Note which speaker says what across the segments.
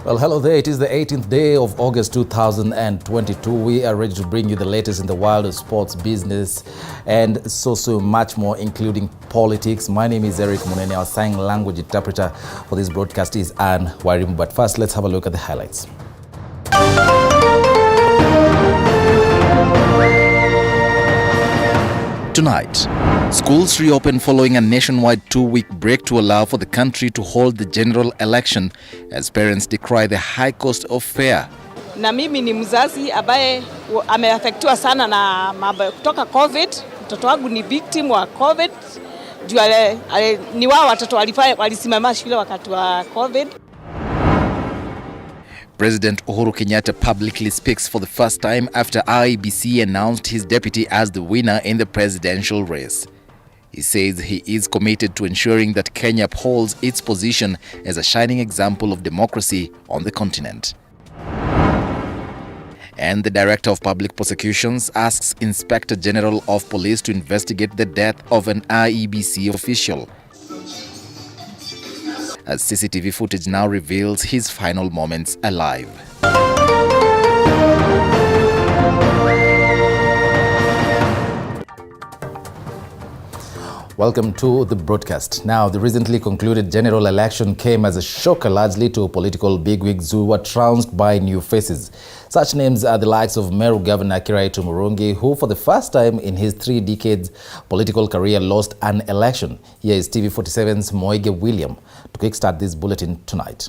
Speaker 1: Well, hello there. It is the 18th day of August 2022. We are ready to bring you the latest in the world of sports, business, and so much more, including politics. My name is Eric Munene. Our sign language interpreter for this broadcast is Anne Warimu. But first, let's have a look at the highlights. Tonight, schools reopen following a nationwide 2-week break to allow for the country to hold the general election as parents decry the high cost of fare.
Speaker 2: Na mimi ni mzazi ambaye ameafektiwa sana na mambo kutoka COVID. Mtoto wangu ni victim wa COVID. Ni wao watoto walisimama shule wakati wa COVID.
Speaker 1: President Uhuru Kenyatta publicly speaks for the first time after IEBC announced his deputy as the winner in the presidential race. He says he is committed to ensuring that Kenya upholds its position as a shining example of democracy on the continent. And the Director of Public Prosecutions asks Inspector General of Police to investigate the death of an IEBC official, as CCTV footage now reveals his final moments alive. Welcome to the broadcast. Now, the recently concluded general election came as a shocker largely to political bigwigs who were trounced by new faces. Such names are the likes of Meru Governor Murang'a, who for the first time in his 3 decades political career lost an election. Here is TV47's Moige William to kickstart this bulletin tonight.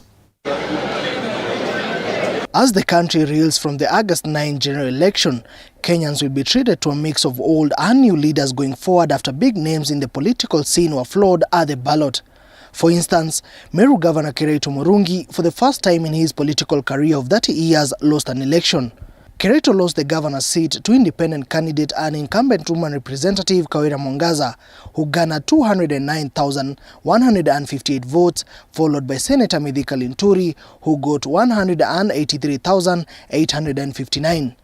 Speaker 3: As the country reels from the August 9 general election, Kenyans will be treated to a mix of old and new leaders going forward after big names in the political scene were flawed at the ballot. For instance, Meru Governor Murang'a, for the first time in his political career of 30 years, lost an election. Kereto lost the governor's seat to independent candidate and incumbent woman representative Kawira Mwangaza, who garnered 209,158 votes, followed by Senator Mithika Linturi, who got 183,859.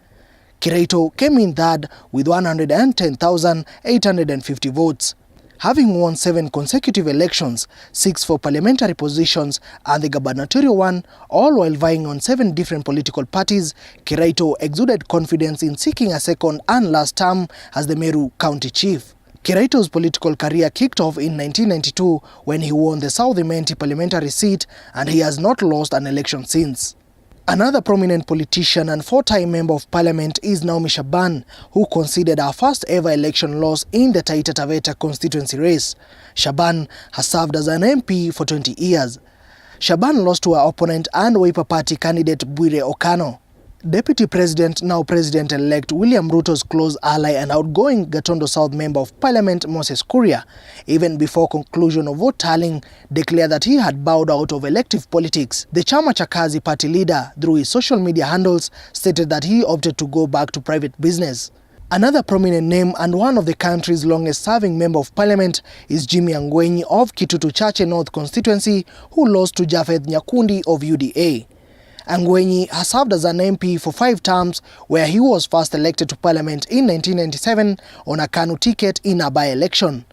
Speaker 3: Kereto came in third with 110,850 votes. Having won 7 consecutive elections, 6 for parliamentary positions and the gubernatorial one, all while vying on 7 different political parties, Kereto exuded confidence in seeking a second and last term as the Meru County Chief. Kereto's political career kicked off in 1992 when he won the South Imenti parliamentary seat, and he has not lost an election since. Another prominent politician and 4-time member of parliament is Naomi Shaban, who conceded her first ever election loss in the Taita Taveta constituency race. Shaban has served as an MP for 20 years. Shaban lost to her opponent and Wiper Party candidate Bwire Okano. Deputy President, now President-elect William Ruto's close ally and outgoing Gatondo South Member of Parliament Moses Kuria, even before conclusion of vote tallying, declared that he had bowed out of elective politics. The Chama cha Kazi party leader, through his social media handles, stated that he opted to go back to private business. Another prominent name and one of the country's longest-serving Member of Parliament is Jimmy Angwenyi of Kitutu Chache North constituency, who lost to Japheth Nyakundi of UDA. Angwenyi has served as an MP for 5 terms, where he was first elected to Parliament in 1997 on a KANU ticket in a by-election.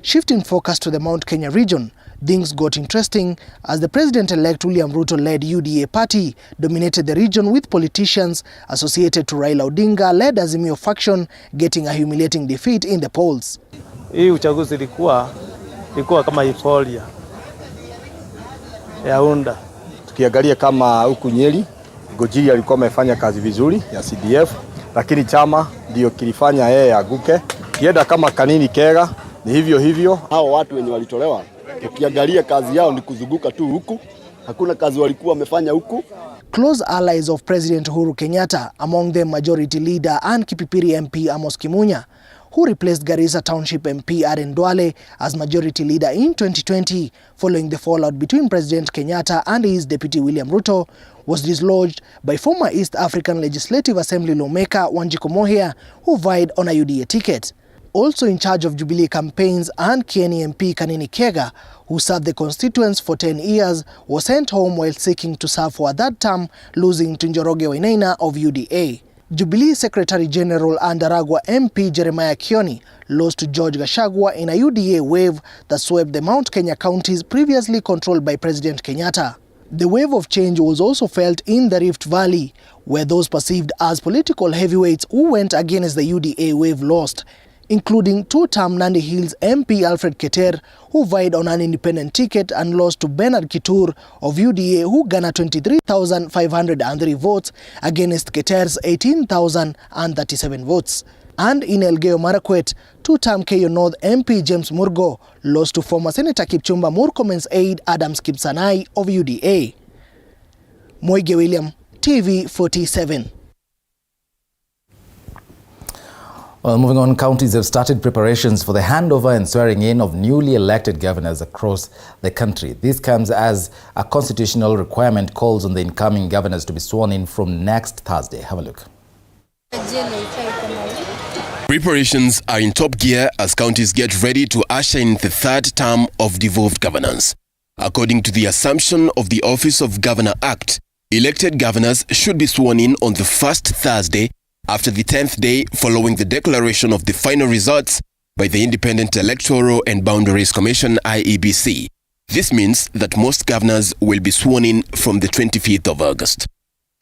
Speaker 3: Shifting focus to the Mount Kenya region, things got interesting as the President-elect William Ruto-led UDA party dominated the region, with politicians associated to Raila Odinga-led Azimio faction getting a humiliating defeat in the polls.
Speaker 4: Hii uchaguzi ilikuwa kama euphoria ya unda.
Speaker 5: Tukiangalia kama huku Nyeri, Gojiri alikuwa amefanya kazi vizuri ya CDF, lakini chama ndio kilifanya yeye aguke. Kienda kama Kanini Kega ni hivyo. Hao watu wenye walitolewa, tukiangalia kazi yao ni kuzunguka tu huku, hakuna kazi walikuwa wamefanya huku.
Speaker 3: Close allies of President Uhuru Kenyatta, among them Majority Leader and Kipipiri MP Amos Kimunya, who replaced Garissa Township MP Aden Duale as Majority Leader in 2020 following the fallout between President Kenyatta and his deputy William Ruto, was dislodged by former East African Legislative Assembly lawmaker Wanjiku Mohia, who vied on a UDA ticket. Also in charge of Jubilee campaigns and Kieni MP Kanini Kega, who served the constituents for 10 years, was sent home while seeking to serve for a third term, losing to Njoroge Wainaina of UDA. Jubilee Secretary General and Aragwa MP Jeremiah Kioni lost to George Gachagua in a UDA wave that swept the Mount Kenya counties previously controlled by President Kenyatta. The wave of change was also felt in the Rift Valley, where those perceived as political heavyweights who went against the UDA wave lost, including two-term Nandi Hills MP Alfred Keter, who vied on an independent ticket and lost to Bernard Kitur of UDA, who garnered 23,503 votes against Keter's 18,037 votes. And in Elgeyo Marakwet, two-term KU North MP James Murgo lost to former Senator Kipchumba Murkomen's aide Adams Kipsanai of UDA. Moige William, TV47.
Speaker 1: Well, moving on, counties have started preparations for the handover and swearing in of newly elected governors across the country. This comes as a constitutional requirement calls on the incoming governors to be sworn in from next Thursday. Have a look.
Speaker 6: Preparations are in top gear as counties get ready to usher in the third term of devolved governance. According to the assumption of the Office of Governor Act, elected governors should be sworn in on the first Thursday after the 10th day following the declaration of the final results by the Independent Electoral and Boundaries Commission IEBC. This means that most governors will be sworn in from the 25th of August.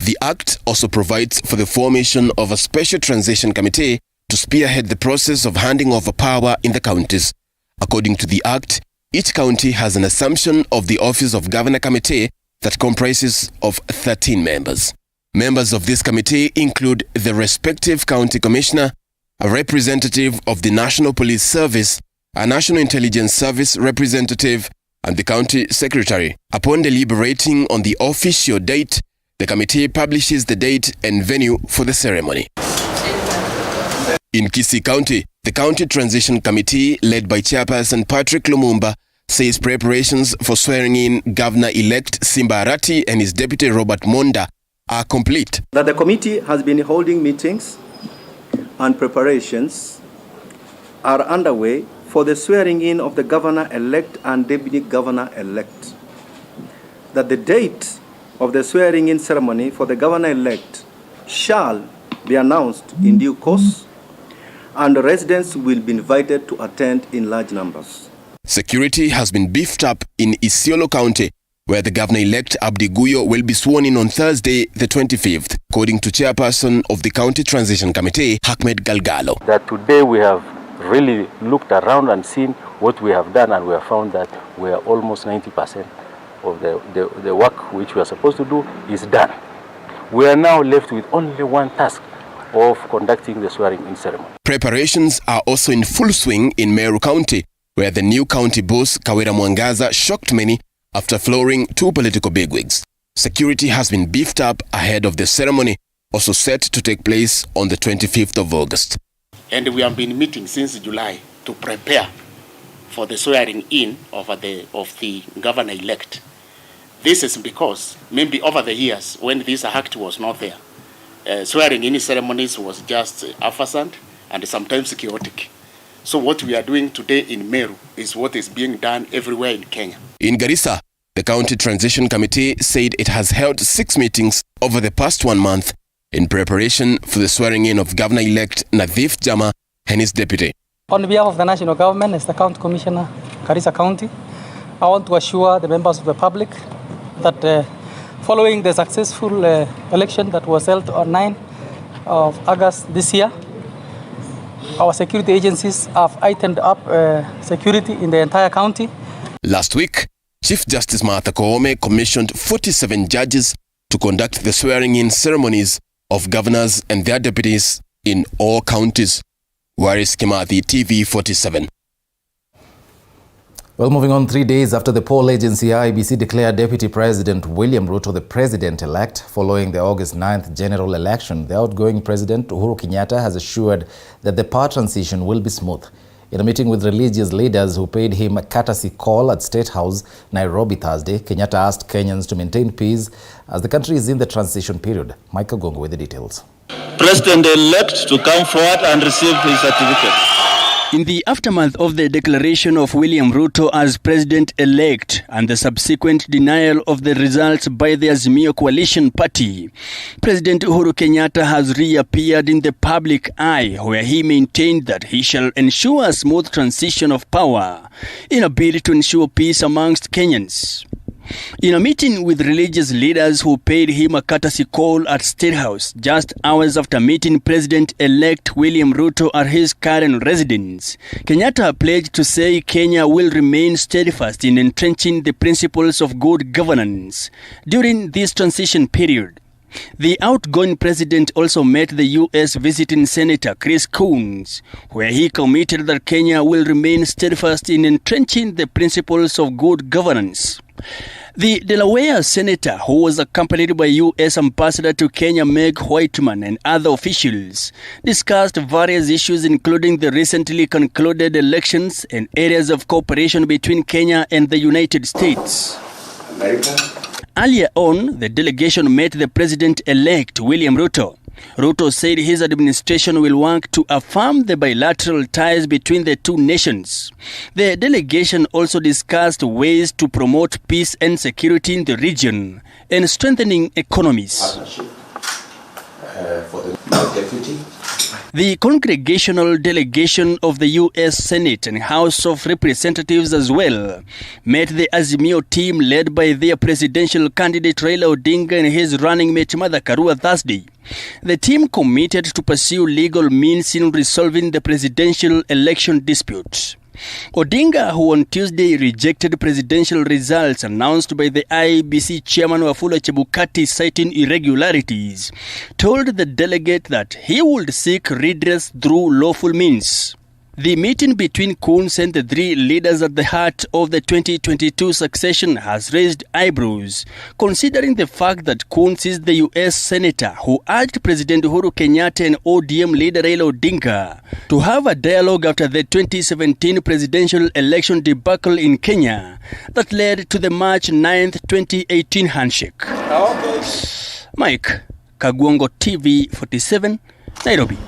Speaker 6: The Act also provides for the formation of a special transition committee to spearhead the process of handing over power in the counties. According to the Act, each county has an assumption of the Office of Governor Committee that comprises of 13 members. Members of this committee include the respective county commissioner, a representative of the National Police Service, a National Intelligence Service representative, and the county secretary. Upon deliberating on the official date, the committee publishes the date and venue for the ceremony. In Kisii County, the County Transition Committee, led by Chairperson Patrick Lumumba, says preparations for swearing in Governor-elect Simba Arati and his deputy Robert Monda are complete.
Speaker 7: That the committee has been holding meetings and preparations are underway for the swearing in of the Governor-elect and Deputy Governor-elect. That the date of the swearing in ceremony for the Governor-elect shall be announced in due course, and residents will be invited to attend in large numbers.
Speaker 6: Security has been beefed up in Isiolo County, where the Governor-elect Abdi Guyo will be sworn in on Thursday, the 25th, according to Chairperson of the County Transition Committee, Ahmed Galgalo.
Speaker 8: That today we have really looked around and seen what we have done, and we have found that we are almost 90% of the work which we are supposed to do is done. We are now left with only one task of conducting the swearing-in ceremony.
Speaker 6: Preparations are also in full swing in Meru County, where the new county boss, Kawira Mwangaza, shocked many after flooring two political bigwigs. Security has been beefed up ahead of the ceremony, also set to take place on the 25th of August.
Speaker 9: And we have been meeting since July to prepare for the swearing-in of the governor-elect. This is because maybe over the years, when this act was not there, swearing-in ceremonies was just effervescent and sometimes chaotic. So what we are doing today in Meru is what is being done everywhere in Kenya. In Garissa, the County Transition Committee said it has held 6 meetings over the past 1 month in preparation for the swearing-in of Governor-elect Nadhif Jama and his deputy.
Speaker 10: On behalf of the National Government, as the County Commissioner, Garissa County, I want to assure the members of the public that following the successful election that was held on 9th of August this year, our security agencies have tightened up security in the entire county.
Speaker 6: Last week, Chief Justice Martha Koome commissioned 47 judges to conduct the swearing-in ceremonies of governors and their deputies in all counties. Waris Kimathi, TV47.
Speaker 1: Well, moving on, 3 days after the poll agency IEBC declared Deputy President William Ruto the President-elect following the August 9th general election, the outgoing President Uhuru Kenyatta has assured that the power transition will be smooth. In a meeting with religious leaders who paid him a courtesy call at State House, Nairobi, Thursday, Kenyatta asked Kenyans to maintain peace as the country is in the transition period. Michael Gongo with the details.
Speaker 11: President-elect to come forward and receive his certificate.
Speaker 12: In the aftermath of the declaration of William Ruto as President-elect and the subsequent denial of the results by the Azimio coalition party, President Uhuru Kenyatta has reappeared in the public eye, where he maintained that he shall ensure a smooth transition of power in a bid to ensure peace amongst Kenyans. In a meeting with religious leaders who paid him a courtesy call at State House just hours after meeting President-elect William Ruto at his current residence, Kenyatta pledged to say Kenya will remain steadfast in entrenching the principles of good governance during this transition period. The outgoing president also met the U.S. visiting Senator Chris Coons, where he committed that Kenya will remain steadfast in entrenching the principles of good governance. The Delaware senator, who was accompanied by U.S. Ambassador to Kenya Meg Whiteman and other officials, discussed various issues including the recently concluded elections and areas of cooperation between Kenya and the United States.
Speaker 13: America.
Speaker 12: Earlier on, the delegation met the President-elect William Ruto. Ruto said his administration will work to affirm the bilateral ties between the two nations. The delegation also discussed ways to promote peace and security in the region and strengthening economies.
Speaker 13: For the deputy.
Speaker 12: The congregational delegation of the U.S. Senate and House of Representatives as well met the Azimio team led by their presidential candidate Raila Odinga and his running mate Martha Karua Thursday. The team committed to pursue legal means in resolving the presidential election dispute. Odinga, who on Tuesday rejected presidential results announced by the IEBC chairman Wafula Chebukati citing irregularities, told the delegate that he would seek redress through lawful means. The meeting between Coons and the three leaders at the heart of the 2022 succession has raised eyebrows, considering the fact that Coons is the U.S. senator who urged President Uhuru Kenyatta and ODM leader Raila Odinga to have a dialogue after the 2017 presidential election debacle in Kenya that led to the March 9, 2018 handshake. Mike Kagwongo, TV 47, Nairobi.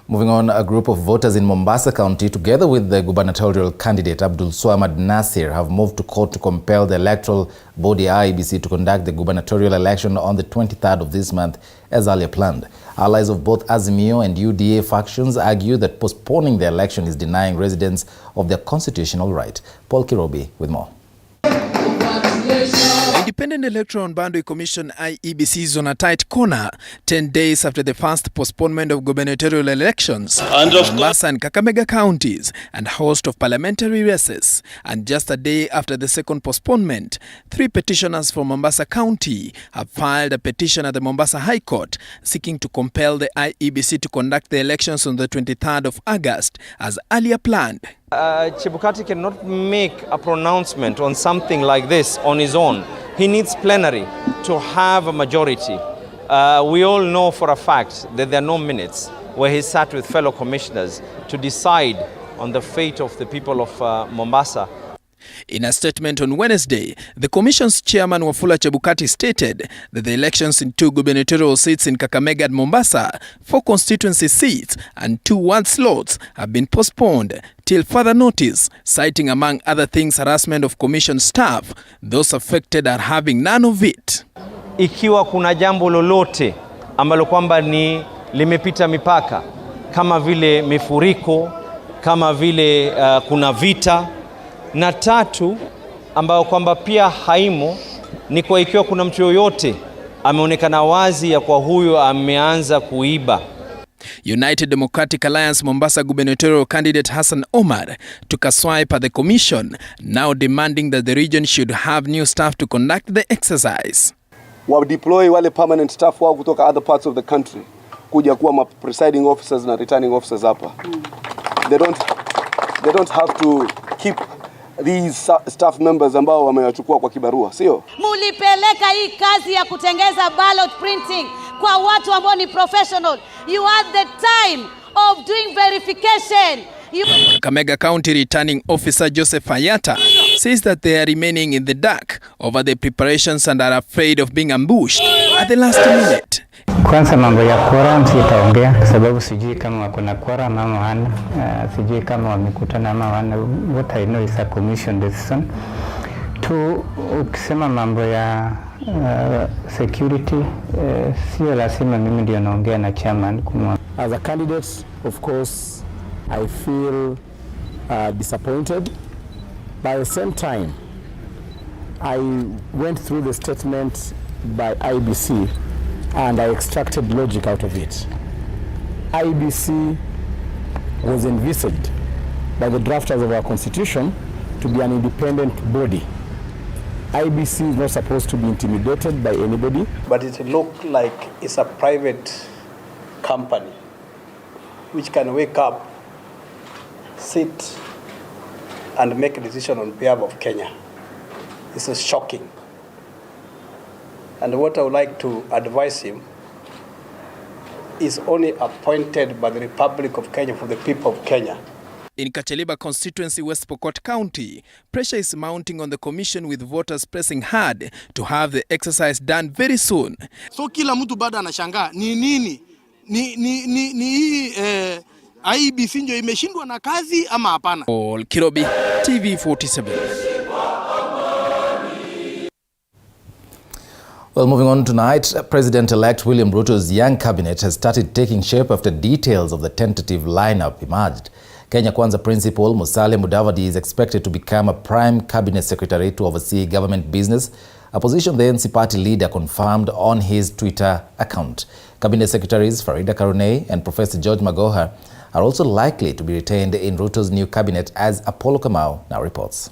Speaker 1: Moving on, a group of voters in Mombasa County, together with the gubernatorial candidate Abdul Swamad Nasir, have moved to court to compel the electoral body IEBC to conduct the gubernatorial election on the 23rd of this month as earlier planned. Allies of both Azimio and UDA factions argue that postponing the election is denying residents of their constitutional right. Paul Kirobi with more.
Speaker 14: Independent Electoral and Boundary Commission IEBC is on a tight corner 10 days after the first postponement of gubernatorial elections in Mombasa and Kakamega counties and a host of parliamentary races. And just a day after the second postponement, 3 petitioners from Mombasa County have filed a petition at the Mombasa High Court seeking to compel the IEBC to conduct the elections on the 23rd of August as earlier planned.
Speaker 15: Chebukati cannot make a pronouncement on something like this on his own. He needs plenary to have a majority. We all know for a fact that there are no minutes where he sat with fellow commissioners to decide on the fate of the people of Mombasa.
Speaker 14: In a statement on Wednesday, the Commission's chairman Wafula Chebukati stated that the elections in 2 gubernatorial seats in Kakamega and Mombasa, 4 constituency seats and 2 ward slots have been postponed till further notice, citing among other things harassment of Commission staff. Those affected are having none of it.
Speaker 15: Ikiwa kuna jambo lolote ambalo kwamba ni limepita mipaka, kama vile mifuriko, kama vile kuna vita, na tatu ambao kwamba pia haimo ni kwa ikiwa kuna mtu yoyote ameonekana wazi ya kwa huyo ameanza kuiba.
Speaker 14: United Democratic Alliance Mombasa gubernatorial candidate Hassan Omar took a swipe at the commission, now demanding that the region should have new staff to conduct the exercise.
Speaker 16: Deploy wale permanent staff wao kutoka other parts of the country kuja kuwa presiding officers na returning officers hapa. They don't have to keep these staff members ambao wamewachukua kwa kibarua, sio?
Speaker 17: Mulipeleka hii kazi ya kutengeza ballot printing kwa watu ambao ni professional. You had the time of doing verification.
Speaker 14: Kakamega County returning officer Joseph Ayata says that they are remaining in the dark over the preparations and are afraid of being ambushed at the last minute.
Speaker 18: Kwanza mambo ya quorum sitaongea kwa sababu sijui kama wako na quorum ama hana, sijui kama wamekutana ama hana. What I know is a commission decision. Ukisema mambo ya security, sio lazima mimi ndio naongea na chairman kumwa.
Speaker 19: As a candidate, of course, I feel disappointed. But at the same time, I went through the statement by IEBC and I extracted logic out of it. IEBC was envisaged by the drafters of our constitution to be an independent body. IEBC is not supposed to be intimidated by anybody.
Speaker 20: But it looks like it's a private company which can wake up, sit, and make a decision on behalf of Kenya. This is shocking. And what I would like to advise him is only appointed by the Republic of Kenya for the people of Kenya.
Speaker 14: In Kacheliba constituency, West Pokot County, pressure is mounting on the commission with voters pressing hard to have the exercise done very soon.
Speaker 21: So kila mtu bado anashangaa ni nini? Ni IEBC ndio imeshindwa na kazi ama hapana?
Speaker 14: Paul Kirobi, TV47.
Speaker 1: Well, moving on tonight, President-elect William Ruto's young cabinet has started taking shape after details of the tentative lineup emerged. Kenya Kwanza principal Musalia Mudavadi is expected to become a prime cabinet secretary to oversee government business, a position the NC party leader confirmed on his Twitter account. Cabinet secretaries Farida Karunei and Professor George Magoha are also likely to be retained in Ruto's new cabinet, as Apollo Kamau now reports.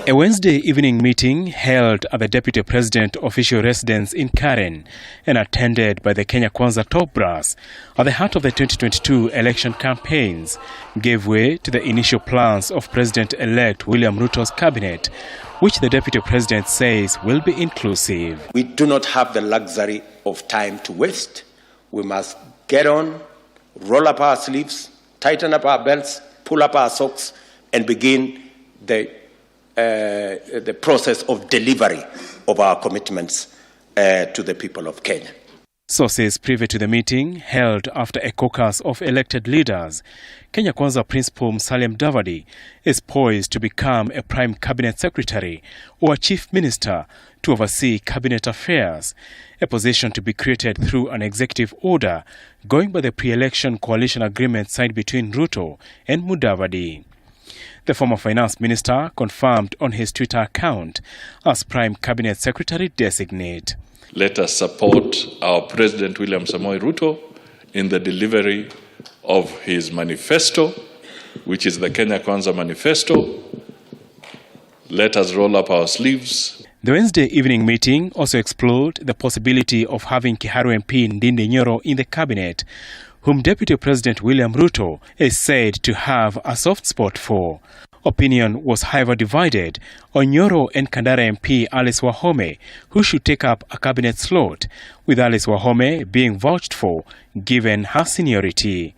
Speaker 22: A Wednesday evening meeting held at the Deputy President official residence in Karen and attended by the Kenya Kwanza top brass at the heart of the 2022 election campaigns gave way to the initial plans of President-elect William Ruto's cabinet, which the Deputy President says will be inclusive.
Speaker 13: We do not have the luxury of time to waste. We must get on, roll up our sleeves, tighten up our belts, pull up our socks, and begin the process of delivery of our commitments to the people of Kenya.
Speaker 22: Sources privy to the meeting, held after a caucus of elected leaders, Kenya Kwanza Principal Musalia Mudavadi is poised to become a prime cabinet secretary or a chief minister to oversee cabinet affairs, a position to be created through an executive order going by the pre-election coalition agreement signed between Ruto and Mudavadi. The former finance minister confirmed on his Twitter account as prime cabinet secretary designate.
Speaker 23: Let us support our President William Samoei Ruto in the delivery of his manifesto, which is the Kenya Kwanza Manifesto. Let us roll up our sleeves.
Speaker 22: The Wednesday evening meeting also explored the possibility of having Kiharu MP Ndindi Nyoro in the cabinet, whom Deputy President William Ruto is said to have a soft spot for. Opinion was however divided on Nyoro and Kandara MP Alice Wahome, who should take up a cabinet slot, with Alice Wahome being vouched for given her seniority.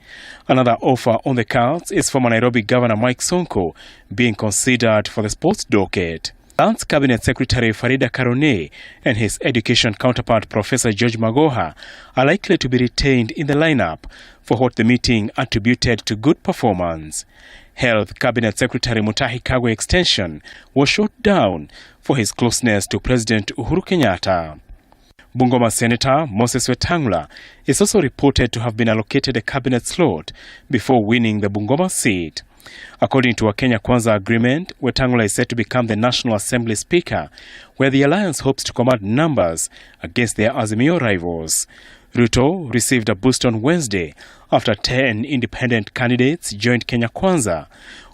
Speaker 22: Another offer on the cards is former Nairobi Governor Mike Sonko being considered for the sports docket. Lance Cabinet Secretary Farida Karunei and his education counterpart Professor George Magoha are likely to be retained in the lineup for what the meeting attributed to good performance. Health Cabinet Secretary Mutahi Kagwe Extension was shot down for his closeness to President Uhuru Kenyatta. Bungoma Senator Moses Wetangula is also reported to have been allocated a cabinet slot before winning the Bungoma seat. According to a Kenya Kwanza agreement, Wetangula is set to become the National Assembly Speaker, where the alliance hopes to command numbers against their Azimio rivals. Ruto received a boost on Wednesday after 10 independent candidates joined Kenya Kwanza.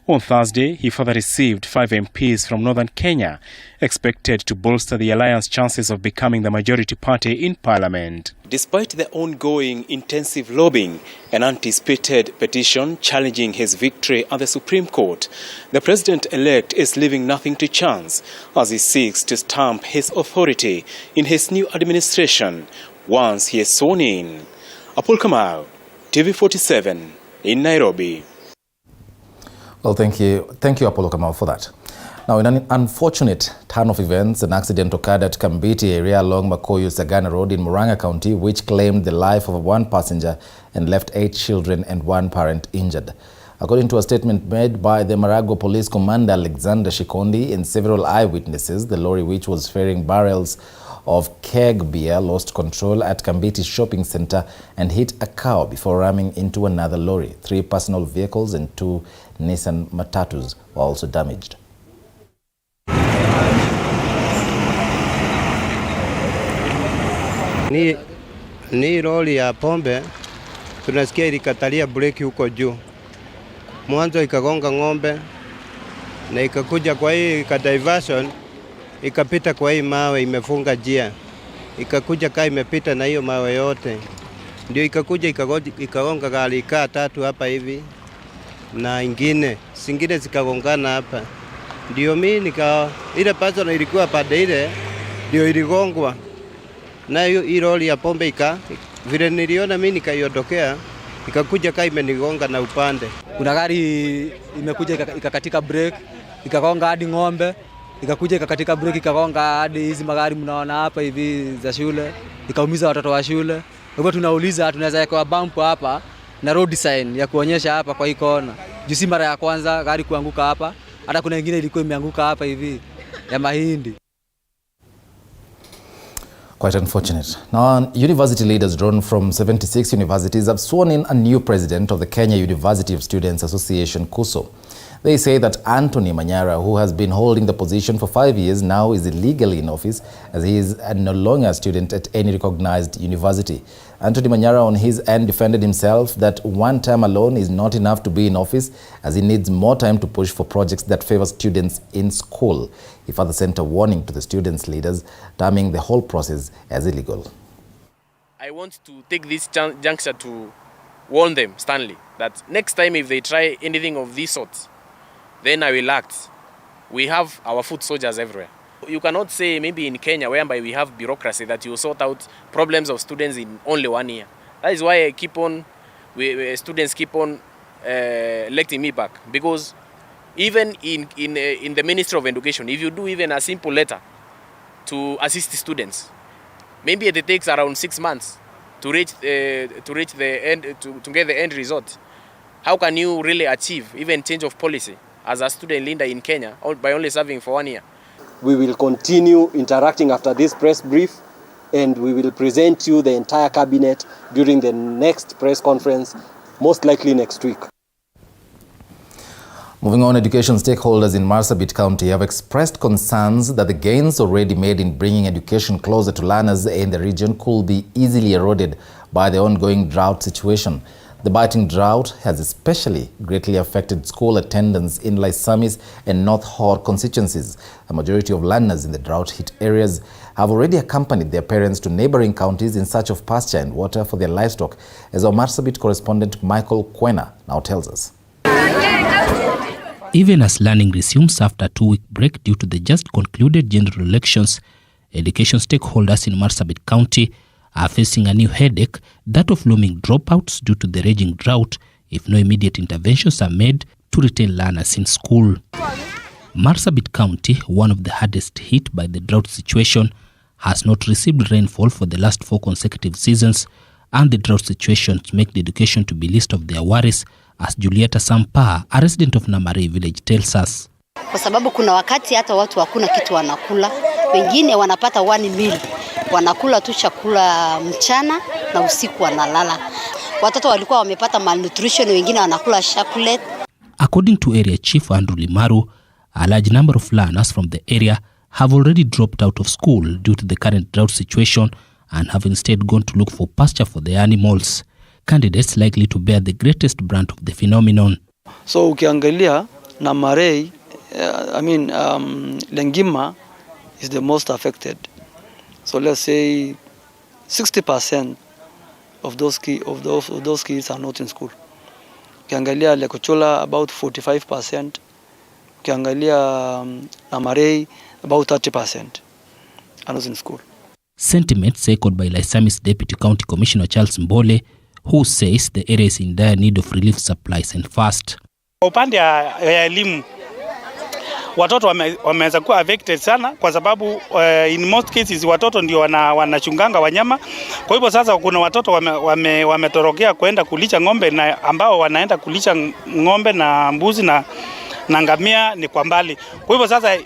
Speaker 22: On Thursday, he further received 5 MPs from northern Kenya, expected to bolster the alliance's chances of becoming the majority party in parliament. Despite the ongoing intensive lobbying and anticipated petition challenging his victory at the Supreme Court, the president-elect is leaving nothing to chance as he seeks to stamp his authority in his new administration once he is sworn in. Apol Kamau, TV47 in Nairobi.
Speaker 1: Well, thank you, Apollo Kamau, for that. Now, in an unfortunate turn of events, an accident occurred at Kambiti area along Makuyu Sagana Road in Murang'a County, which claimed the life of one passenger and left 8 children and 1 parent injured. According to a statement made by the Murang'a Police Commander Alexander Shikondi and several eyewitnesses, the lorry, which was ferrying barrels of keg beer, lost control at Kambiti shopping center and hit a cow before ramming into another lorry. 3 personal vehicles and 2 Nissan matatus were also damaged.
Speaker 2: Ni lori ya pombe tunasikia ilikatalia breki huko juu. Mwanzo ikagonga ng'ombe na ikakuja kwa hii diversion ikapita kwa hii mawe imefunga njia. Ikakuja kaa imepita na hiyo mawe yote. Ndio ikakuja ikagonga gari kaa 3 hapa hivi na singine zikagongana hapa. Ndio mimi ile person ilikuwa pande ile ndio iligongwa. Na hiyo lori ya pombe vile niliona mimi nikaiondokea ikakuja kaa imenigonga na upande.
Speaker 4: Kuna gari imekuja ikakatika brake ikagonga hadi ng'ombe, ikakuja ikakatika brake ikagonga hadi hizi magari mnaona hapa hivi za shule, ikaumiza watoto wa shule. Kwa hivyo tunauliza tunaweza weka bump hapa na road sign ya kuonyesha hapa kwa hii kona. Juu si mara ya kwanza gari kuanguka hapa, hata kuna nyingine ilikuwa imeanguka hapa hivi ya mahindi.
Speaker 1: Quite unfortunate. Now, university leaders drawn from 76 universities have sworn in a new president of the Kenya University of Students Association, KUSO. They say that Anthony Manyara, who has been holding the position for 5 years, now is illegally in office as he is no longer a student at any recognized university. Anthony Manyara on his end defended himself that one term alone is not enough to be in office as he needs more time to push for projects that favor students in school. He further sent a warning to the students' leaders, terming the whole process as illegal.
Speaker 5: I want to take this juncture to warn them, Stanley, that next time if they try anything of this sort, then I will act. We have our foot soldiers everywhere. You cannot say maybe in Kenya, whereby we have bureaucracy, that you sort out problems of students in only 1 year. That is why students keep on electing me back. Because even in the Ministry of Education, if you do even a simple letter to assist the students, maybe it takes around 6 months to reach the end, to get the end result. How can you really achieve even change of policy as a student leader in Kenya by only serving for 1 year?
Speaker 24: We will continue interacting after this press brief, and we will present you the entire cabinet during the next press conference, most likely next week.
Speaker 1: Moving on, education stakeholders in Marsabit County have expressed concerns that the gains already made in bringing education closer to learners in the region could be easily eroded by the ongoing drought situation. The biting drought has especially greatly affected school attendance in Laisamis and North Hor constituencies. A majority of learners in the drought-hit areas have already accompanied their parents to neighboring counties in search of pasture and water for their livestock, as our Marsabit correspondent Michael Kwena now tells us.
Speaker 25: Even as learning resumes after a 2-week break due to the just concluded general elections, education stakeholders in Marsabit County are facing a new headache, that of looming dropouts due to the raging drought if no immediate interventions are made to retain learners in school. Marsabit County, one of the hardest hit by the drought situation, has not received rainfall for the last 4 consecutive seasons, and the drought situations make the education to be least of their worries, as Julieta Sampa, a resident of Namarei village, tells us.
Speaker 26: Kwa sababu kuna wakati hata watu hakuna kitu wanakula, wengine wanapata 1 meal, wanakula tu chakula mchana na usiku wanalala. Watoto walikuwa wamepata malnutrition, wengine wanakula chocolate.
Speaker 25: According to area chief Andrew Limaru, a large number of learners from the area have already dropped out of school due to the current drought situation and have instead gone to look for pasture for their animals, candidates likely to bear the greatest brunt of the phenomenon.
Speaker 27: So ukiangalia Namarei, Lengima is the most affected. So let's say 60% of those kids are not in school. Ukiangalia Lekochola about 45%. Ukiangalia Namarei about 30% are not in school.
Speaker 25: Sentiments echoed by Laisamis Deputy County Commissioner Charles Mbole, who says the area is in dire need of relief supplies and fast.
Speaker 28: Upande ya elimu, watoto wameweza kuwa affected sana kwa sababu in most cases watoto ndio wanachunganga wanyama. Kwa hivyo sasa kuna watoto wametorokea kwenda kulisha ng'ombe, na ambao wanaenda kulisha ng'ombe na mbuzi na ngamia ni kwa mbali. Kwa hivyo sasa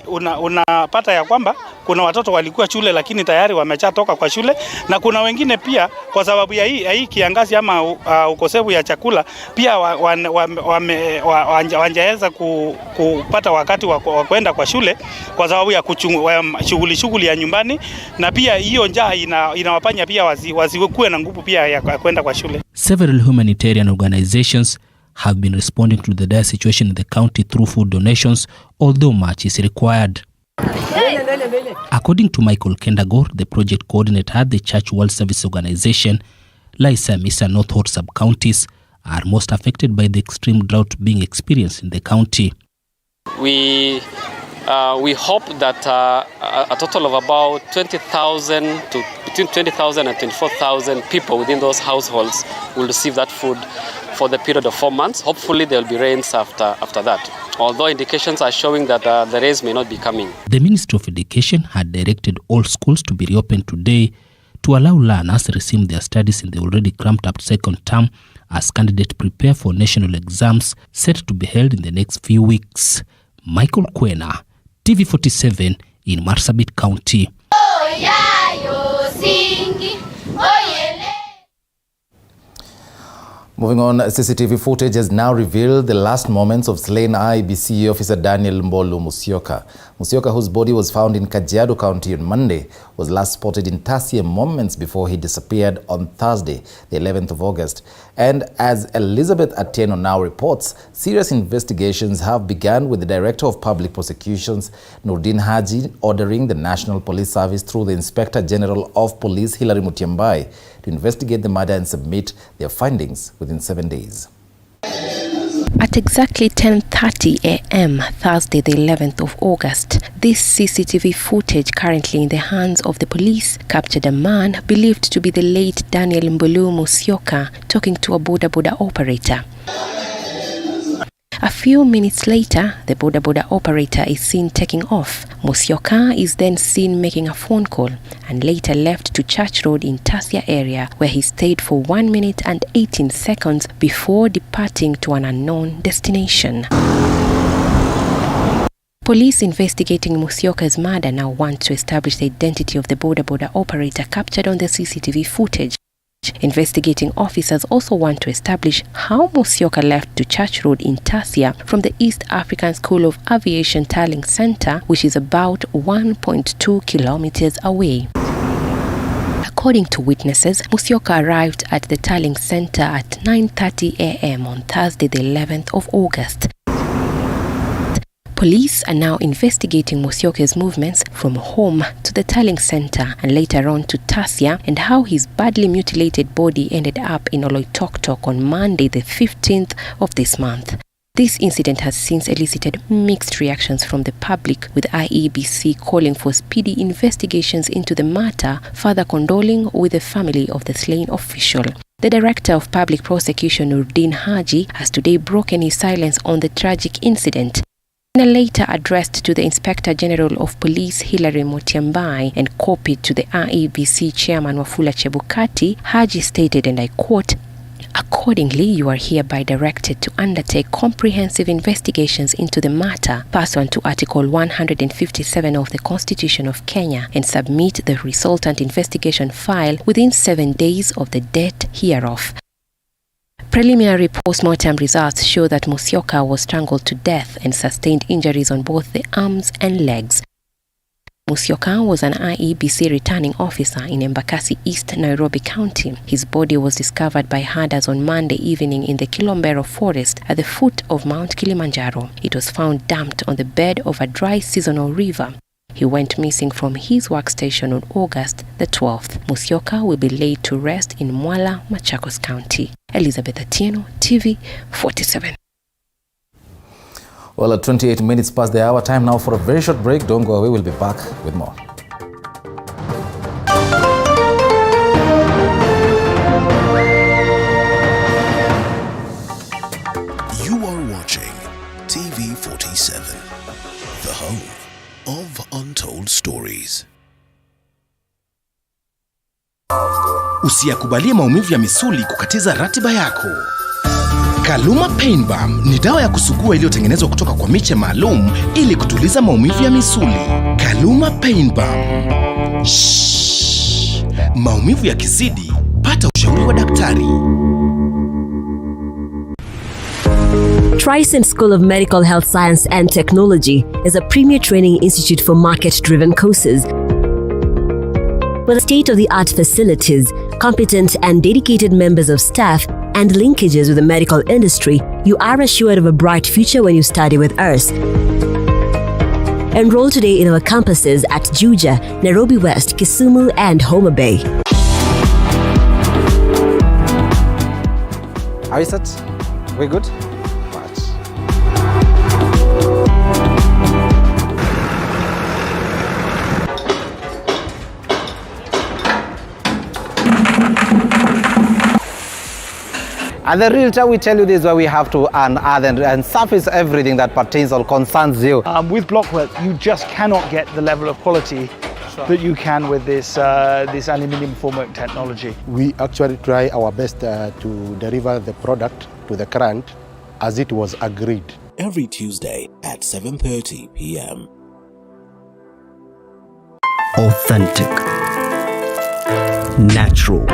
Speaker 28: unapata ya kwamba kuna watoto walikuwa shule lakini tayari wameshatoka kwa shule, na kuna wengine pia kwa sababu ya hii kiangazi ama ukosefu ya chakula pia wangeweza kupata wakati wa kwenda kwa shule kwa sababu ya shughuli ya nyumbani, na pia hiyo njaa inawafanya pia wasikuwe na nguvu pia ya kwenda kwa shule.
Speaker 25: Several humanitarian organizations have been responding to the dire situation in the county through food donations, although much is required. According to Michael Kendagor, the project coordinator at the Church World Service Organization, Laisa Misa North Hort sub-counties are most affected by the extreme drought being experienced in the county.
Speaker 3: We hope that a total of about 20,000 to between 20,000 and 24,000 people within those households will receive that food for the period of 4 months. Hopefully there will be rains after that, although indications are showing that the rains may not be coming.
Speaker 25: The Ministry of Education had directed all schools to be reopened today to allow learners to resume their studies in the already cramped up second term as candidates prepare for national exams set to be held in the next few weeks. Michael Kwena, TV47 in Marsabit County.
Speaker 1: Moving on, CCTV footage has now revealed the last moments of slain IEBC officer Daniel Mbolu Musyoka. Musyoka, whose body was found in Kajiado County on Monday, was last spotted in Tasia moments before he disappeared on Thursday, the 11th of August. And as Elizabeth Atieno now reports, serious investigations have begun with the Director of Public Prosecutions, Nurdin Haji, ordering the National Police Service through the Inspector General of Police, Hilary Mutyambai, to investigate the murder and submit their findings within 7 days.
Speaker 6: At exactly 10:30 a.m. Thursday, the 11th of August, this CCTV footage currently in the hands of the police captured a man believed to be the late Daniel Mbolu Musyoka talking to a boda operator. A few minutes later, the boda operator is seen taking off. Musyoka is then seen making a phone call and later left to Church Road in Tasia area, where he stayed for 1 minute and 18 seconds before departing to an unknown destination. Police investigating Musyoka's murder now want to establish the identity of the boda operator captured on the CCTV footage. Investigating officers also want to establish how Musyoka left to Church Road in Tasia from the East African School of Aviation Tarling Center, which is about 1.2 kilometers away. According to witnesses, Musyoka arrived at the Tarling Center at 9:30 a.m. on Thursday, the 11th of August. Police are now investigating Musyoka's movements from home to the Tarling Center and later on to Tasia, and how his badly mutilated body ended up in Oloitoktok on Monday, the 15th of this month. This incident has since elicited mixed reactions from the public, with IEBC calling for speedy investigations into the matter, further condoling with the family of the slain official. The Director of Public Prosecution, Nurdin Haji, has today broken his silence on the tragic incident. In a letter addressed to the Inspector General of Police, Hilary Mutyambai, and copied to the IEBC Chairman Wafula Chebukati, Haji stated, and I quote, "Accordingly, you are hereby directed to undertake comprehensive investigations into the matter pursuant to Article 157 of the Constitution of Kenya and submit the resultant investigation file within 7 days of the date hereof." Preliminary post-mortem results show that Musyoka was strangled to death and sustained injuries on both the arms and legs. Musyoka was an IEBC returning officer in Embakasi East, Nairobi County. His body was discovered by herders on Monday evening in the Kilombero forest at the foot of Mount Kilimanjaro. It was found dumped on the bed of a dry seasonal river. He went missing from his workstation on August the 12th. Musyoka will be laid to rest in Mwala, Machakos County. Elizabeth Atieno, TV47.
Speaker 1: Well, at 28 minutes past the hour, time now for a very short break. Don't go away, we'll be back with more.
Speaker 7: You are watching TV47, the home of untold stories.
Speaker 8: Usiyakubalie maumivu ya misuli kukatiza ratiba yako. Kaluma Pain Balm ni dawa ya kusugua iliyotengenezwa kutoka kwa miche maalum ili kutuliza maumivu ya misuli. Kaluma Pain Balm. Maumivu ya kisidi, pata ushauri wa daktari.
Speaker 9: Trisent School of Medical Health Science and Technology is a premier training institute for market-driven courses. With state-of-the-art facilities, competent and dedicated members of staff, and linkages with the medical industry, you are assured of a bright future when you study with us. Enroll today in our campuses at Juja, Nairobi West, Kisumu, and Homa Bay.
Speaker 1: Are we set? We good?
Speaker 10: At the Realtor, we tell you this where we have to unearth and surface everything that pertains or concerns you.
Speaker 11: With blockwork, you just cannot get the level of quality that you can with this aluminium formwork technology.
Speaker 12: We actually try our best to deliver the product to the client as it was agreed.
Speaker 7: Every Tuesday at 7:30 p.m.
Speaker 15: Authentic, natural,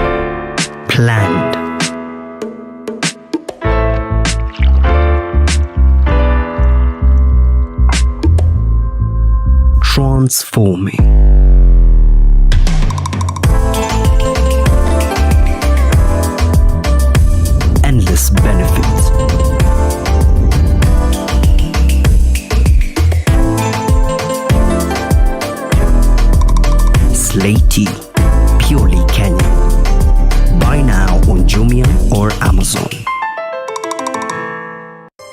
Speaker 15: planned. Transforming. Endless benefits. Slaty, purely Kenyan. Buy now on Jumia or Amazon.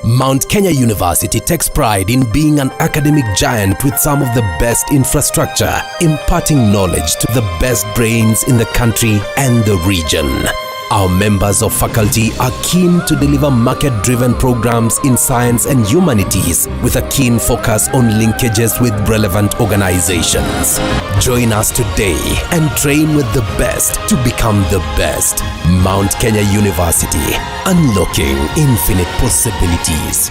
Speaker 16: Mount Kenya University takes pride in being an academic giant with some of the best infrastructure, imparting knowledge to the best brains in the country and the region. Our members of faculty are keen to deliver market-driven programs in science and humanities with a keen focus on linkages with relevant organizations. Join us today and train with the best to become the best. Mount Kenya University, unlocking infinite possibilities.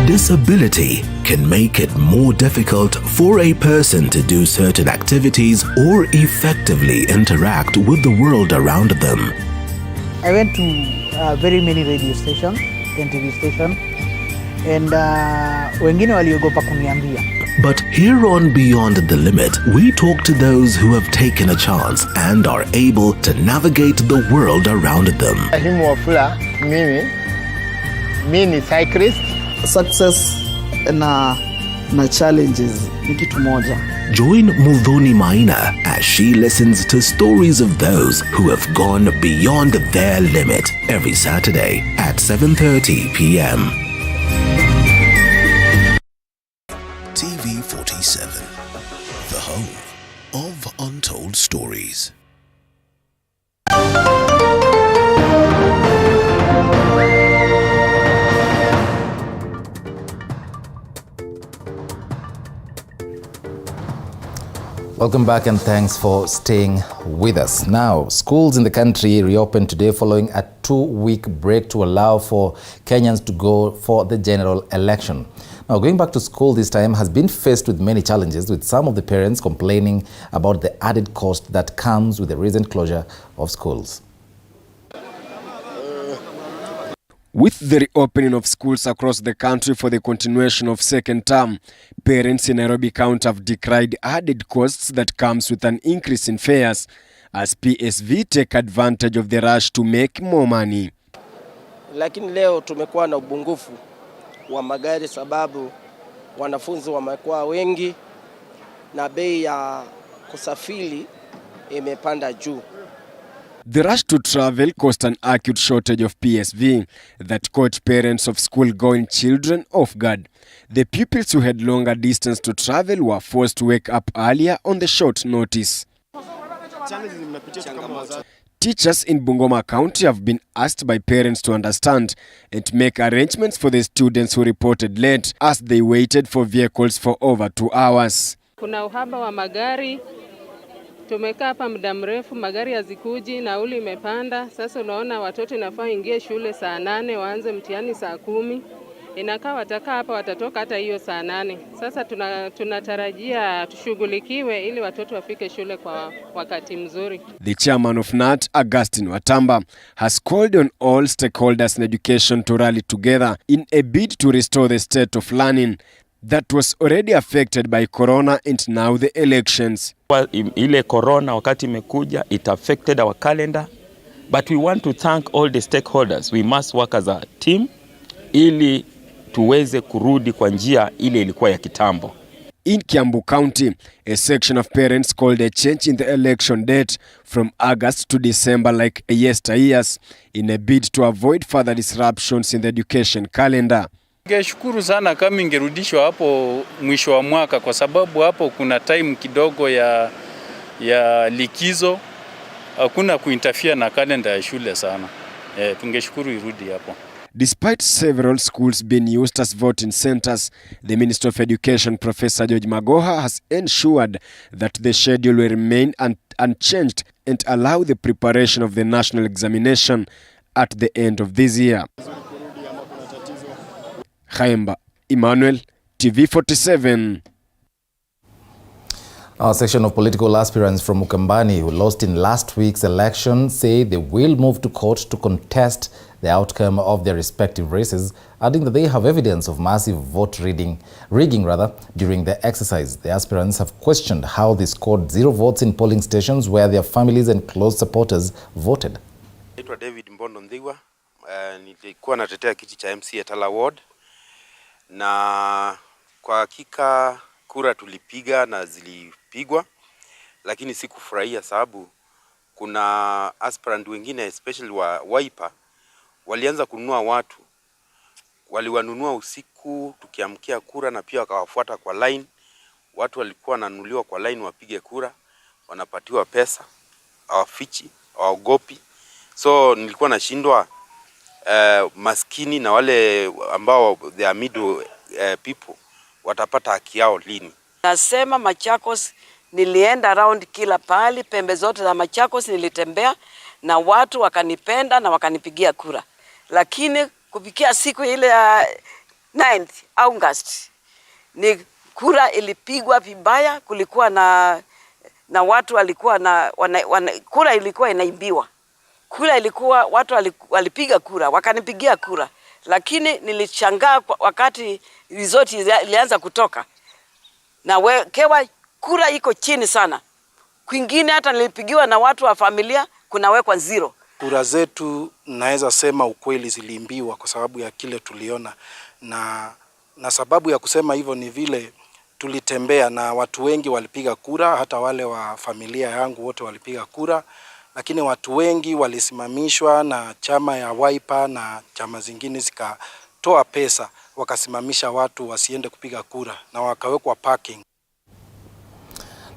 Speaker 7: Disability can make it more difficult for a person to do certain activities or effectively interact with the world around them.
Speaker 17: I went to very many radio stations and TV stations, and wengine waliogopa kuniambia.
Speaker 7: But here on Beyond the Limit, we talk to those who have taken a chance and are able to navigate the world around them.
Speaker 17: Mimi ni cyclist. Success na challenges ni kitu moja.
Speaker 7: Join Mudhoni Maina as she listens to stories of those who have gone beyond their limit every Saturday at 7:30 p.m. TV 47, the home of untold stories.
Speaker 1: Welcome back and thanks for staying with us. Now, schools in the country reopened today following a 2-week break to allow for Kenyans to go for the general election. Now, going back to school this time has been faced with many challenges, with some of the parents complaining about the added cost that comes with the recent closure of schools.
Speaker 29: With the reopening of schools across the country for the continuation of second term, parents in Nairobi County have decried added costs that comes with an increase in fares as PSV take advantage of the rush to make more money.
Speaker 30: Lakini leo tumekuwa na ubungufu wa magari sababu wanafunzi wamekuwa wengi na bei ya kusafiri imepanda juu.
Speaker 29: The rush to travel caused an acute shortage of PSV that caught parents of school-going children off guard. The pupils who had longer distance to travel were forced to wake up earlier on the short notice. Teachers in Bungoma County have been asked by parents to understand and make arrangements for the students who reported late as they waited for vehicles for over 2 hours.
Speaker 31: Kuna uhaba wa magari
Speaker 2: Tumekaa hapa muda mrefu, magari hazikuji, nauli imepanda. Sasa unaona watoto inafaa ingie shule saa 8, waanze mtihani saa 10. Inakaa watakaa hapa, watatoka hata hiyo saa 8. Sasa tunatarajia tushughulikiwe ili watoto wafike shule kwa wakati mzuri.
Speaker 29: The chairman of NAT, Augustine Watamba, has called on all stakeholders in education to rally together in a bid to restore the state of learning that was already affected by corona and now the elections.
Speaker 4: Ile corona wakati imekuja, it affected our calendar, but we want to thank all the stakeholders. We must work as a team ili tuweze kurudi kwa njia ile ilikuwa ya kitambo.
Speaker 29: In Kiambu County, a section of parents called a change in the election date from August to December like yesteryears in a bid to avoid further disruptions in the education calendar.
Speaker 13: Ningeshukuru sana kama ingerudishwa hapo mwisho wa mwaka, kwa sababu hapo kuna time kidogo ya likizo, hakuna kuinterfere na kalenda ya shule sana. Tungeshukuru irudi hapo.
Speaker 29: Despite several schools being used as voting centers, the Minister of Education, Professor George Magoha, has ensured that the schedule will remain unchanged and allow the preparation of the national examination at the end of this year. Khaemba Emmanuel, TV47.
Speaker 1: Our section of political aspirants from Ukambani who lost in last week's election say they will move to court to contest the outcome of their respective races, adding that they have evidence of massive vote rigging during the exercise. The aspirants have questioned how they scored 0 votes in polling stations where their families and close supporters voted.
Speaker 14: Naitwa David Mbondo Ndhiwa, nilikuwa natetea kiti cha MC Tala Ward, na kwa hakika kura tulipiga na zilipigwa, lakini sikufurahia sababu kuna aspirant wengine especially wa Wiper walianza kununua watu. Waliwanunua usiku tukiamkia kura na pia wakawafuata kwa line. Watu walikuwa wananunuliwa kwa line wapige kura, wanapatiwa pesa, hawafichi, hawaogopi. So nilikuwa nashindwa maskini na wale ambao they are middle people watapata haki yao lini.
Speaker 18: Nasema Machakos, nilienda around kila pahali, pembe zote za Machakos nilitembea na watu wakanipenda na wakanipigia kura. Lakini kufikia siku ile ya 9th August ni kura ilipigwa vibaya, kulikuwa na watu walikuwa na kura ilikuwa inaibiwa. Kura ilikuwa watu walipiga kura, wakanipigia kura. Lakini nilishangaa wakati result ilianza kutoka. Na wekewa kura iko chini sana. Kwingine hata nilipigiwa na watu wa familia kunawekwa 0.
Speaker 19: Kura zetu naweza sema ukweli ziliimbiwa kwa sababu ya kile tuliona, na sababu ya kusema hivyo ni vile tulitembea na watu wengi walipiga kura, hata wale wa familia yangu wote walipiga kura, lakini watu wengi walisimamishwa na chama ya Wiper na chama zingine zikatoa pesa wakasimamisha watu wasiende kupiga kura na wakawekwa parking.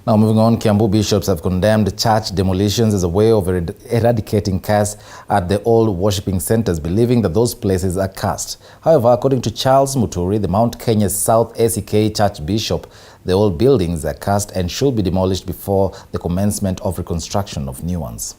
Speaker 1: Now moving on, Kiambu bishops have condemned church demolitions as a way of eradicating curse at the old worshipping centers, believing that those places are cursed. However, according to Charles Muturi, the Mount Kenya South ACK Church Bishop, the old buildings are cursed and should be demolished before the commencement of reconstruction of new ones.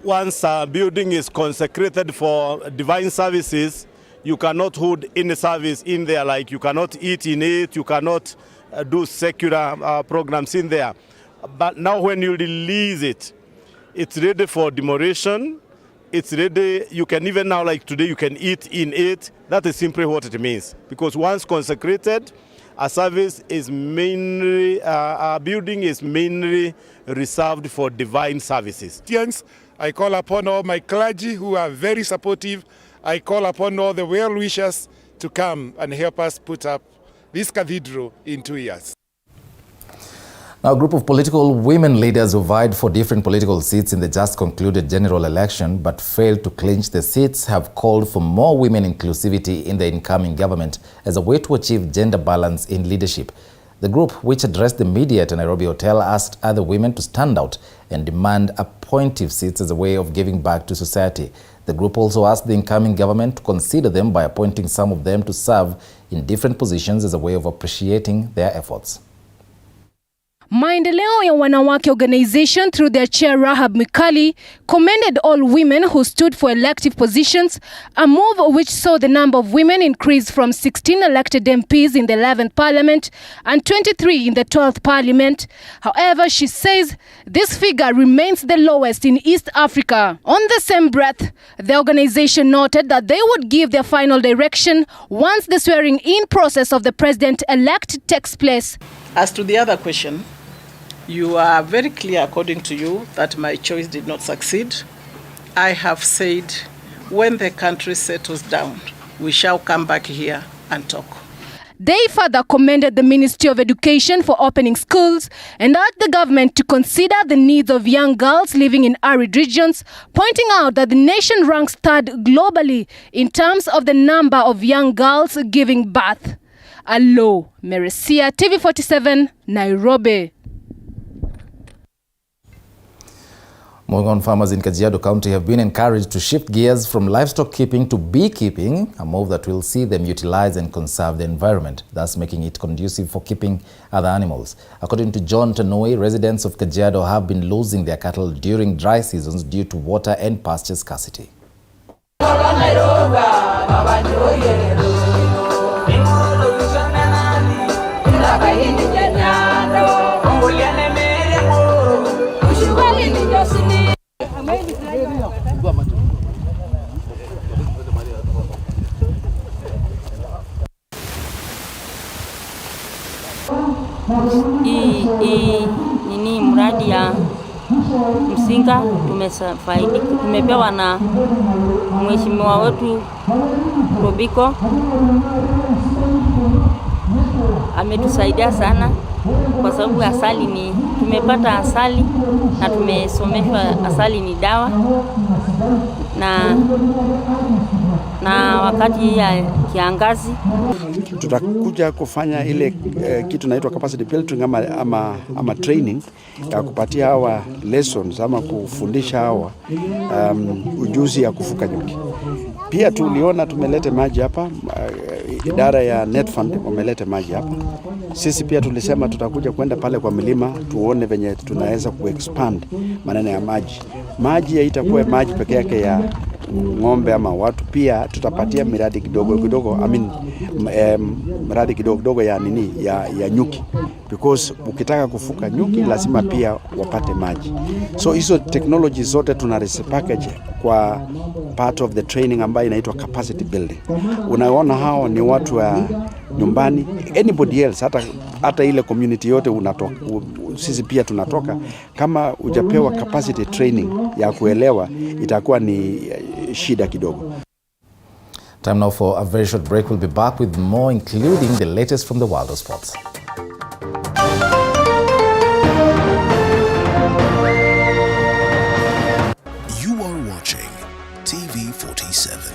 Speaker 20: Once a building is consecrated for divine services, you cannot hold any service in there, like you cannot eat in it, you cannot do secular programs in there. But now when you release it, it's ready for demolition, it's ready, you can even now, like today, you can eat in it. That is simply what it means. Because once consecrated, a service is mainly, a building is mainly reserved for divine services.
Speaker 21: I call upon all my clergy who are very supportive. I call upon all the well-wishers to come and help us put up this cathedral in 2 years.
Speaker 1: Now, a group of political women leaders who vied for different political seats in the just concluded general election but failed to clinch the seats have called for more women inclusivity in the incoming government as a way to achieve gender balance in leadership. The group, which addressed the media at a Nairobi hotel, asked other women to stand out and demand appointive seats as a way of giving back to society. The group also asked the incoming government to consider them by appointing some of them to serve in different positions as a way of appreciating their efforts.
Speaker 3: Maendeleo ya Wanawake Organization through their chair Rahab Mikali commended all women who stood for elective positions, a move which saw the number of women increase from 16 elected MPs in the 11th Parliament and 23 in the 12th Parliament. However, she says this figure remains the lowest in East Africa. On the same breath, the organization noted that they would give their final direction once the swearing-in process of the President-elect takes place.
Speaker 5: As to the other question, you are very clear, according to you, that my choice did not succeed. I have said, when the country settles down, we shall come back here and talk.
Speaker 3: They further commended the Ministry of Education for opening schools and urged the government to consider the needs of young girls living in arid regions, pointing out that the nation ranks third globally in terms of the number of young girls giving birth. Allo Meresia, TV47, Nairobi.
Speaker 1: Moving on, farmers in Kajiado County have been encouraged to shift gears from livestock keeping to beekeeping, a move that will see them utilize and conserve the environment, thus making it conducive for keeping other animals. According to John Tanoi, residents of Kajiado have been losing their cattle during dry seasons due to water and pasture scarcity.
Speaker 6: Nini mradi ya msinga tumefaidi, tumepewa na mheshimiwa wetu Robiko. Ametusaidia sana kwa sababu asali ni tumepata asali na tumesomeshwa asali ni dawa, na wakati ya kiangazi
Speaker 22: tutakuja kufanya ile kitu inaitwa capacity building ama training ya kupatia hawa lessons ama kufundisha hawa ujuzi ya kufuka nyuki. Pia tuliona tumelete maji hapa, idara ya Net Fund wamelete maji hapa. Sisi pia tulisema tutakuja kwenda pale kwa milima tuone venye tunaweza kuexpand maneno ya maji. Maji haitakuwa maji peke yake ya ng'ombe ama watu, pia tutapatia miradi kidogo miradi kidogo ya nini ya nyuki, because ukitaka kufuka nyuki lazima pia wapate maji. So hizo technology zote tuna package kwa part of the training ambayo inaitwa capacity building. Unaona hao ni watu wa nyumbani, anybody else, hata ile community yote unatoka, sisi pia tunatoka. Kama hujapewa capacity training ya kuelewa, itakuwa ni shida kidogo.
Speaker 1: Time now for a very short break. We'll be back with more, including the latest from the world of sports.
Speaker 7: You are watching TV47,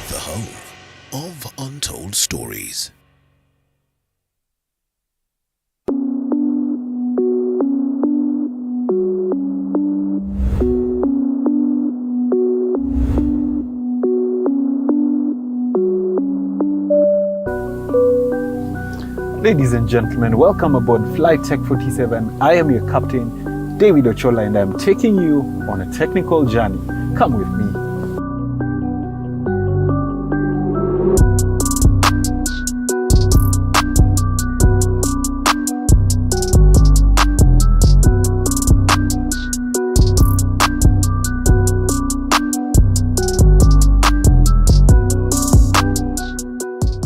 Speaker 7: the home of untold stories.
Speaker 23: Ladies and gentlemen, welcome aboard Flight Tech 47. I am your captain, David Ochola, and I'm taking you on a technical journey. Come with me.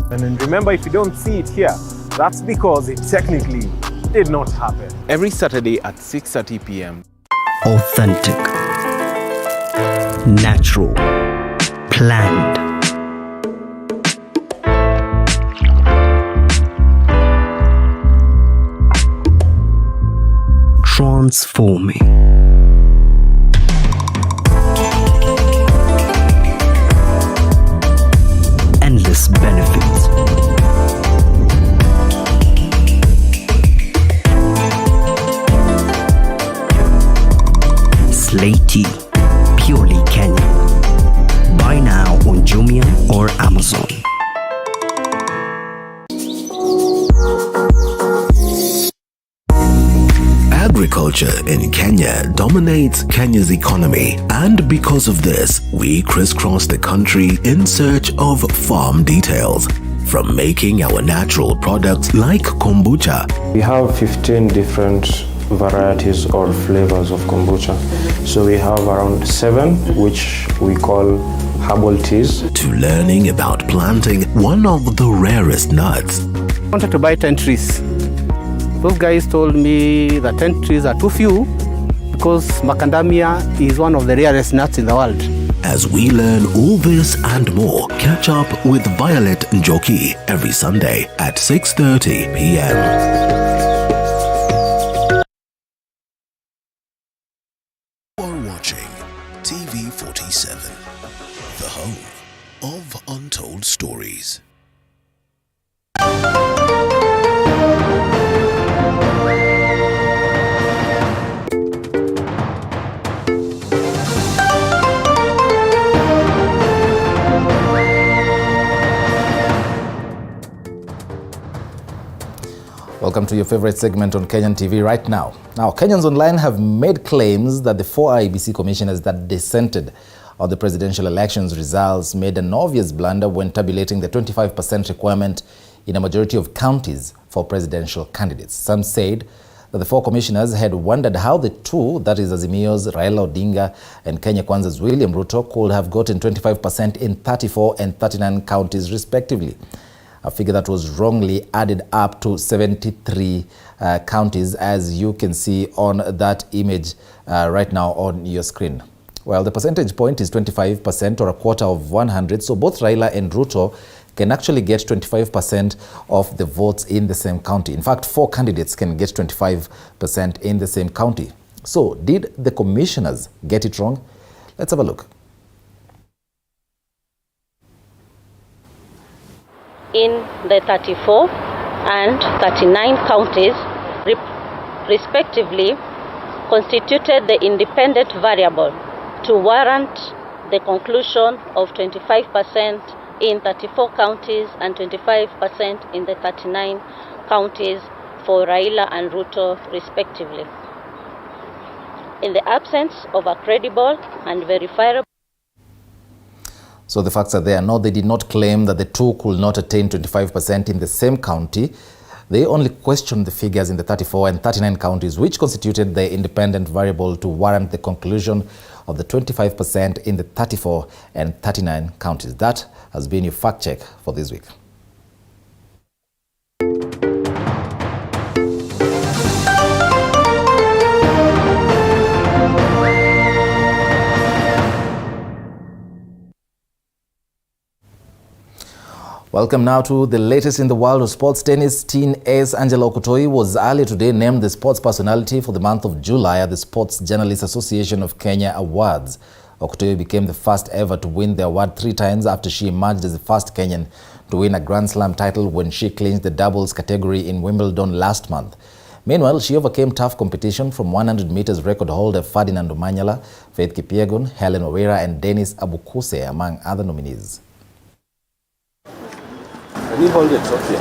Speaker 23: And then remember, if you don't see it here, that's because it technically did not happen.
Speaker 24: Every Saturday at 6:30 p.m.
Speaker 15: Authentic, natural, planned. Transforming. Endless benefits. tea. Purely Kenyan. Buy now on Jumia or Amazon.
Speaker 7: Agriculture in Kenya dominates Kenya's economy, and because of this, we crisscross the country in search of farm details. From making our natural products like kombucha.
Speaker 8: We have 15 different varieties or flavors of kombucha. So we have around 7, which we call herbal teas.
Speaker 7: To learning about planting one of the rarest nuts.
Speaker 9: I wanted to buy 10 trees. Those guys told me that 10 trees are too few because macadamia is one of the rarest nuts in the world.
Speaker 7: As we learn all this and more, catch up with Violet Njoki every Sunday at 6:30 p.m. You're watching TV47, the home of untold stories.
Speaker 1: Welcome to your favorite segment on Kenyan TV right now. Now, Kenyans online have made claims that the 4 IEBC commissioners that dissented on the presidential elections results made an obvious blunder when tabulating the 25% requirement in a majority of counties for presidential candidates. Some said that the 4 commissioners had wondered how the two, that is Azimio's Raila Odinga and Kenya Kwanza's William Ruto, could have gotten 25% in 34 and 39 counties respectively. A figure that was wrongly added up to 73 counties, as you can see on that image right now on your screen. Well, the percentage point is 25% or a quarter of 100, so both Raila and Ruto can actually get 25% of the votes in the same county. In fact, 4 candidates can get 25% in the same county. So, did the commissioners get it wrong? Let's have a look.
Speaker 10: In the 34 and 39 counties, respectively, constituted the independent variable to warrant the conclusion of 25% in 34 counties and 25% in the 39 counties for Raila and Ruto, respectively. In the absence of a credible and verifiable.
Speaker 1: So the facts are there. No, they did not claim that the two could not attain 25% in the same county. They only questioned the figures in the 34 and 39 counties, which constituted the independent variable to warrant the conclusion of the 25% in the 34 and 39 counties. That has been your fact check for this week. Welcome now to the latest in the world of sports. Tennis teen ace Angela Okutoi was earlier today named the sports personality for the month of July at the Sports Journalists Association of Kenya Awards. Okutoi became the first ever to win the award 3 times after she emerged as the first Kenyan to win a Grand Slam title when she clinched the doubles category in Wimbledon last month. Meanwhile, she overcame tough competition from 100 meters record holder Ferdinand Omanyala, Faith Kipyegon, Helen Wawira and Dennis Abukuse, among other nominees.
Speaker 11: We hold it, okay.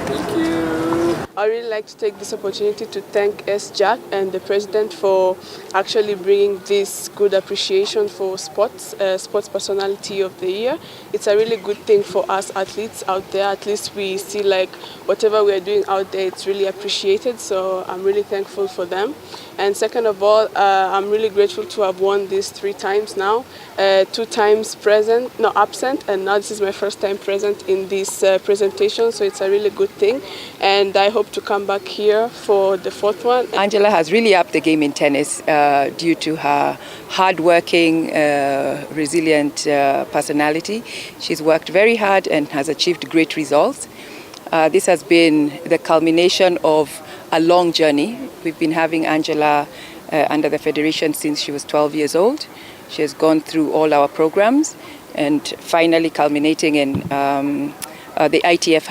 Speaker 12: Thank you. I really like to take this opportunity to thank S. Jack and the President for actually bringing this good appreciation for sports, Sports Personality of the Year. It's a really good thing for us athletes out there. At least we see like whatever we are doing out there, it's really appreciated. So I'm really thankful for them. And second of all, I'm really grateful to have won this 3 times now. 2 times absent, and now this is my first time present in this presentation, so it's a really good thing. And I hope to come back here for the 4th one.
Speaker 16: Angela has really upped the game in tennis due to her hard-working, resilient personality. She's worked very hard and has achieved great results. This has been the culmination of a long journey. We've been having Angela under the Federation since she was 12 years old. She has gone through all our programs and finally culminating in the ITF